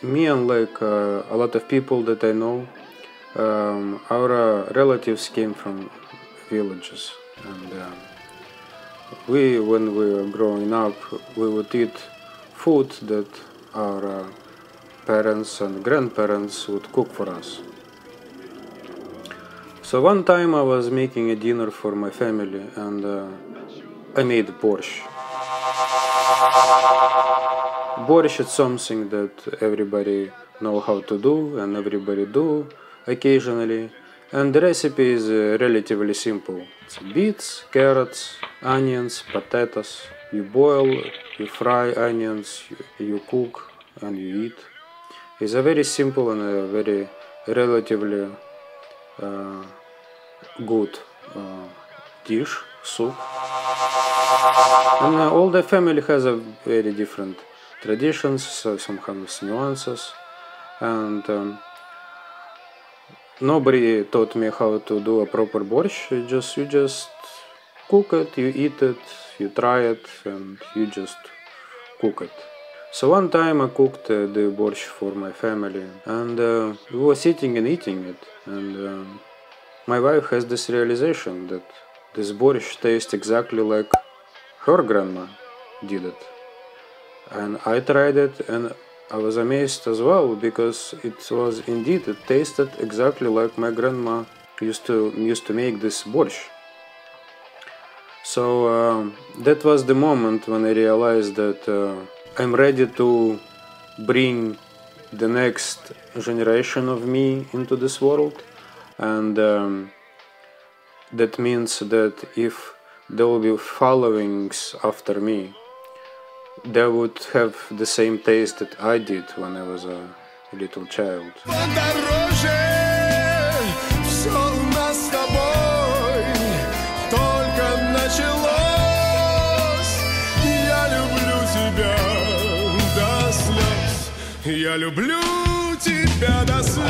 me and like a lot of people that I know, our relatives came from villages, and when we were growing up, we would eat food that our parents and grandparents would cook for us. So one time I was making a dinner for my family, and I made borscht. Borscht is something that everybody know how to do and everybody do occasionally, and the recipe is relatively simple. It's beets, carrots, onions, potatoes. You boil, you fry onions, you cook, and you eat. It's a very simple and a very relatively good dish, soup. And all the family has a very different traditions, some have nuances, and nobody taught me how to do a proper borscht. You just cook it, you eat it, you try it, and you just cook it. So one time I cooked the borscht for my family, and we were sitting and eating it, and my wife has this realization that this borscht tastes exactly like her grandma did it. And I tried it, and I was amazed as well, because it tasted exactly like my grandma used to make this borscht. So that was the moment when I realized that I'm ready to bring the next generation of me into this world, and that means that if there will be followings after me, they would have the same taste that I did when I was a little child. Я люблю тебя до слез.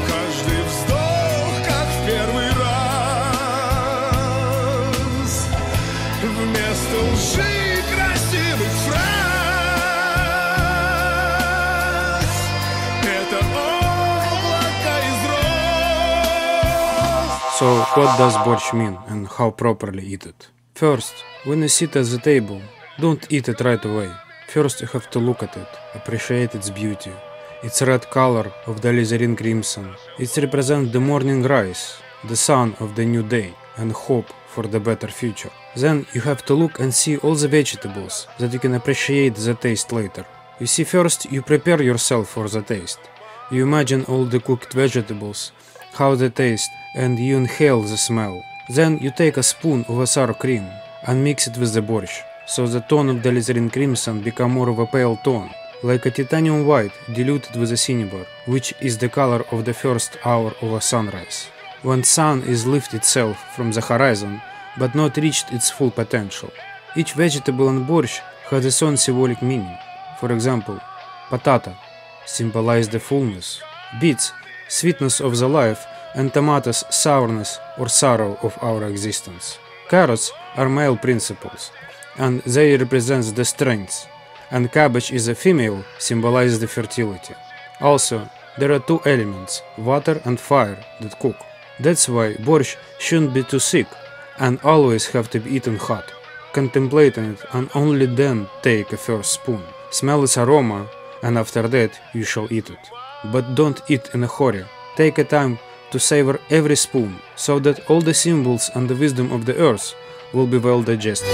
Каждый вздох, как в первый раз. Вместо лжи красивых фраз. Это облако из роз. So what does borscht mean and how properly eat it? First, when you sit at the table, don't eat it right away. First you have to look at it, appreciate its beauty, its red color of the alizarin crimson. It represents the morning rise, the sun of the new day, and hope for the better future. Then you have to look and see all the vegetables, that you can appreciate the taste later. You see, first you prepare yourself for the taste. You imagine all the cooked vegetables, how they taste, and you inhale the smell. Then you take a spoon of a sour cream and mix it with the borscht. So the tone of the alizarin crimson become more of a pale tone, like a titanium white diluted with a cinnabar, which is the color of the first hour of a sunrise, when sun is lifted itself from the horizon, but not reached its full potential. Each vegetable in borscht has its own symbolic meaning. For example, patata symbolize the fullness, beets sweetness of the life, and tomatoes sourness or sorrow of our existence. Carrots are male principles, and they represent the strength, and cabbage is a female, symbolizes the fertility. Also, there are two elements, water and fire, that cook. That's why borscht shouldn't be too thick, and always have to be eaten hot. Contemplating it, and only then take a first spoon. Smell its aroma, and after that you shall eat it. But don't eat in a hurry. Take a time to savor every spoon, so that all the symbols and the wisdom of the earth will be well digested.